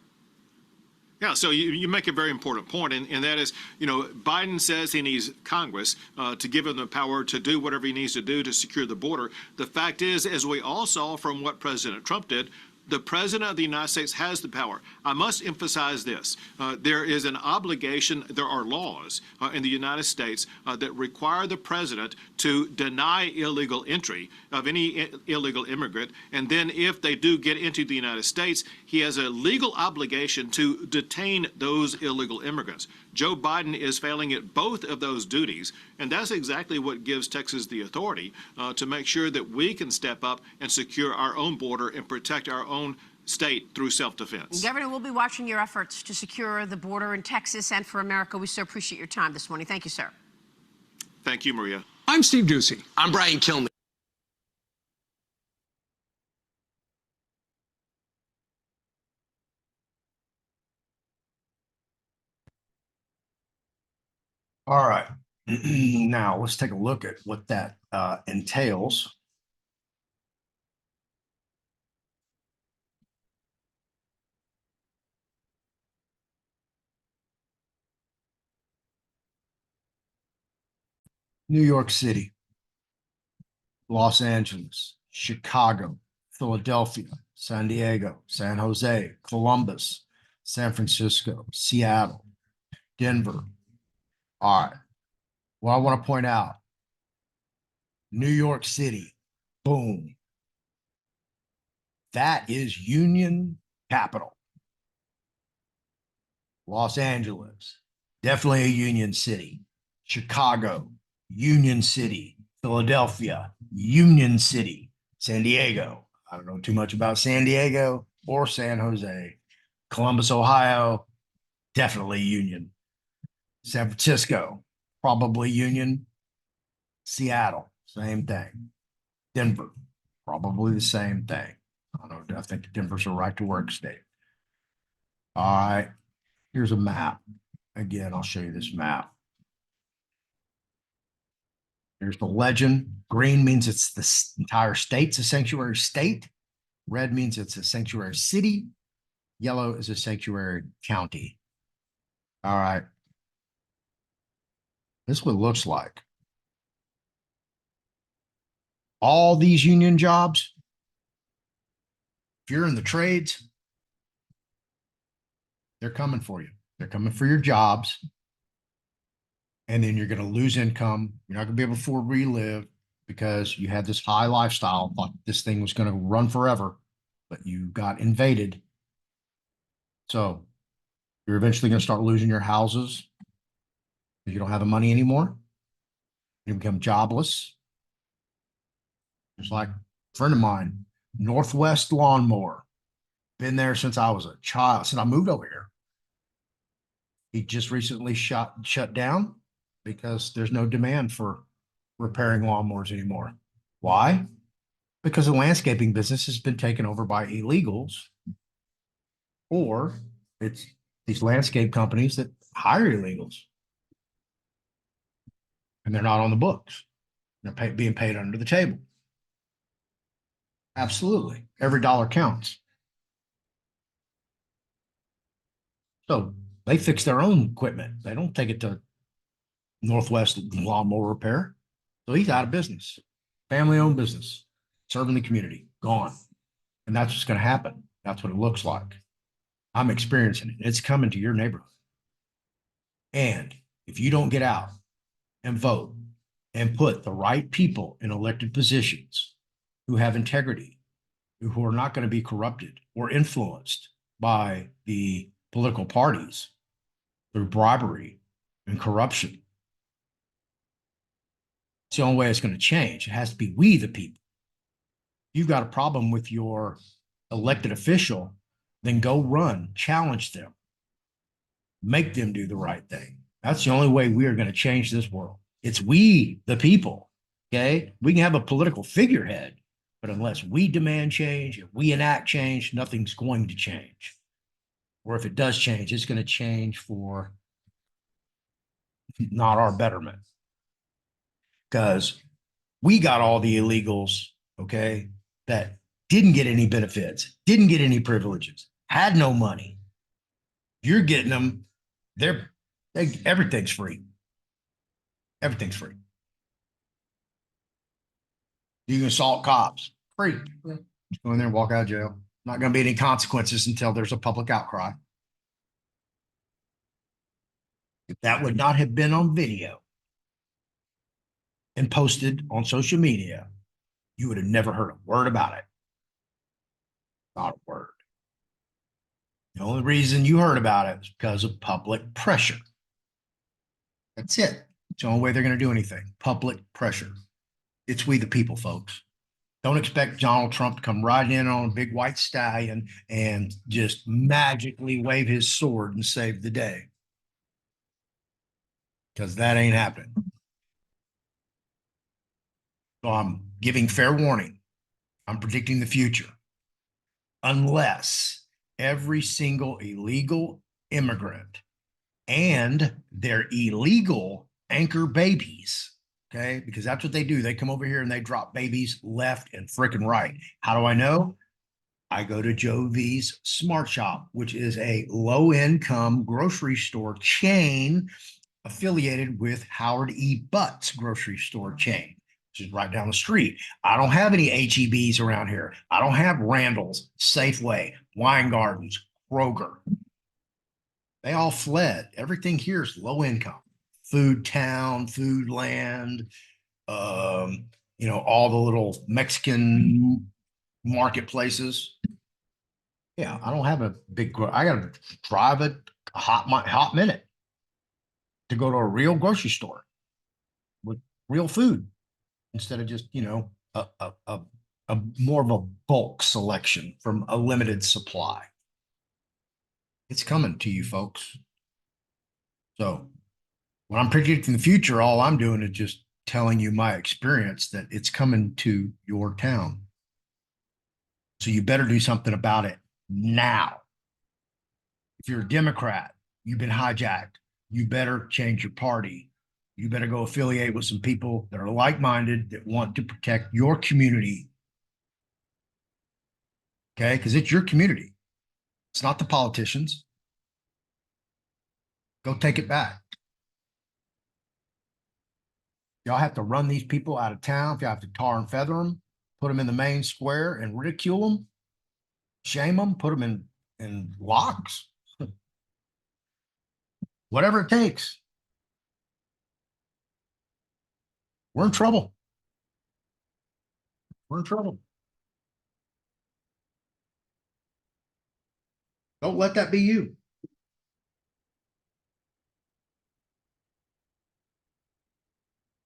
Yeah, so you make a very important point, and that is, you know, Biden says he needs Congress to give him the power to do whatever he needs to do to secure the border. The fact is, as we all saw from what President Trump did, the President of the United States has the power. I must emphasize this. There is an obligation, there are laws in the United States that require the President to deny illegal entry of any illegal immigrant. And then if they do get into the United States, he has a legal obligation to detain those illegal immigrants. Joe Biden is failing at both of those duties, and that's exactly what gives Texas the authority to make sure that we can step up and secure our own border and protect our own state through self-defense. Governor, we'll be watching your efforts to secure the border in Texas and for America. We so appreciate your time this morning. Thank you, sir. Thank you, Maria. I'm Steve Ducey. I'm Brian Kilmeade. All right. Now let's take a look at what that entails. New York City, Los Angeles, Chicago, Philadelphia, San Diego, San Jose, Columbus, San Francisco, Seattle, Denver. All right. Well, I want to point out, New York City, boom. That is union capital. Los Angeles, definitely a union city. Chicago, union city. Philadelphia, union city. San Diego, I don't know too much about San Diego or San Jose. Columbus, Ohio, definitely union. San Francisco, probably union. Seattle, same thing. Denver, probably the same thing. I don't know. I think Denver's a right to work state. All right. Here's a map. Again, I'll show you this map. Here's the legend. Green means it's the entire state's a sanctuary state. Red means it's a sanctuary city. Yellow is a sanctuary county. All right. This is what it looks like. All these union jobs, if you're in the trades, they're coming for you. They're coming for your jobs. And then you're going to lose income. You're not going to be able to afford where you live because you had this high lifestyle, thought this thing was going to run forever, but you got invaded. So you're eventually going to start losing your houses because you don't have the money anymore. You become jobless. It's like a friend of mine, Northwest Lawnmower, been there since I was a child, since I moved over here. He just recently shut down because there's no demand for repairing lawnmowers anymore. Why? Because the landscaping business has been taken over by illegals, or it's these landscape companies that hire illegals. And they're not on the books. They're being paid under the table. Absolutely. Every dollar counts. So they fix their own equipment. They don't take it to Northwest Lawnmower Repair. So he's out of business. Family-owned business, serving the community, gone. And that's what's going to happen. That's what it looks like. I'm experiencing it. It's coming to your neighborhood. And if you don't get out and vote and put the right people in elected positions who have integrity, who are not going to be corrupted or influenced by the political parties through bribery and corruption, it's the only way it's going to change. It has to be we, the people. You've got a problem with your elected official then go run, challenge them, make them do the right thing. That's the only way we are going to change this world. It's we, the people. Okay. We can have a political figurehead, but unless we demand change, if we enact change, nothing's going to change. Or if it does change, it's going to change for not our betterment. Because we got all the illegals, okay, that didn't get any benefits, didn't get any privileges, had no money. You're getting them. Everything's free. Everything's free. You can assault cops, free. Just go in there and walk out of jail. Not going to be any consequences until there's a public outcry. If that would not have been on video and posted on social media, you would have never heard a word about it. Not a word. The only reason you heard about it is because of public pressure. That's it. It's the only way they're going to do anything. Public pressure. It's we the people, folks. Don't expect Donald Trump to come riding in on a big white stallion and just magically wave his sword and save the day. Because that ain't happening. So I'm giving fair warning. I'm predicting the future. Unless every single illegal immigrant and their illegal anchor babies, okay, because that's what they do. They come over here and they drop babies left and frickin' right. How do I know? I go to Joe V's Smart Shop, which is a low-income grocery store chain affiliated with Howard E. Butt's grocery store chain, which is right down the street. I don't have any HEBs around here. I don't have Randall's, Safeway, Wine Gardens, Kroger. They all fled. Everything here is low income. Food town, food land, all the little Mexican marketplaces. Yeah, I don't have a big, I got to drive a hot minute to go to a real grocery store with real food instead of just, a more of a bulk selection from a limited supply. It's coming to you, folks. So when I'm predicting the future, all I'm doing is just telling you my experience that it's coming to your town. So you better do something about it now. If you're a Democrat, you've been hijacked. You better change your party. You better go affiliate with some people that are like-minded, that want to protect your community. Okay? Because it's your community. It's not the politicians. Go take it back. Y'all have to run these people out of town. If you have to tar and feather them, put them in the main square and ridicule them, shame them, put them in locks, whatever it takes. We're in trouble. We're in trouble. Don't let that be you.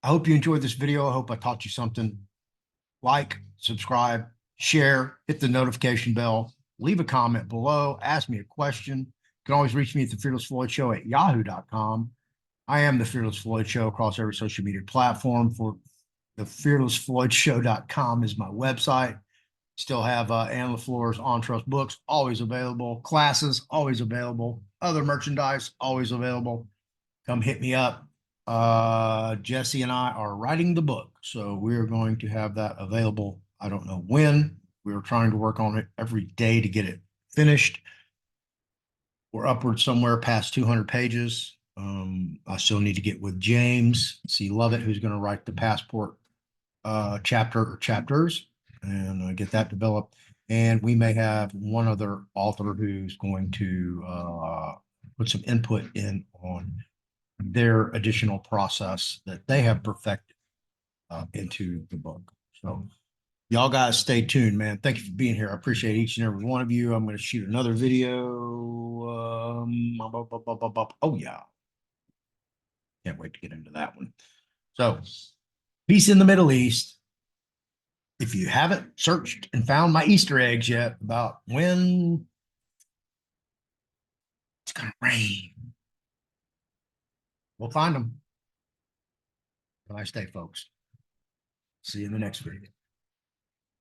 I hope you enjoyed this video. I hope I taught you something. Like, subscribe, share, hit the notification bell, leave a comment below, ask me a question. You can always reach me at the Fearless Floyd Show at yahoo.com. I am the Fearless Floyd Show across every social media platform. For the thefearlessfloydshow.com is my website. Still have Ann LeFlore's On Trust books always available. Classes always available. Other merchandise always available. Come hit me up. Jesse and I are writing the book, so we're going to have that available. I don't know when. We're trying to work on it every day to get it finished. We're upward somewhere past 200 pages. I still need to get with James C. Lovett, who's going to write the passport chapter or chapters, and get that developed. And we may have one other author who's going to put some input in on their additional process that they have perfected into the book. So y'all guys stay tuned, man. Thank you for being here. I appreciate each and every one of you. I'm going to shoot another video. Oh yeah. Can't wait to get into that one. So peace in the Middle East. If you haven't searched and found my Easter eggs yet about when gonna rain. We'll find them. Have a nice day, folks. See you in the next video.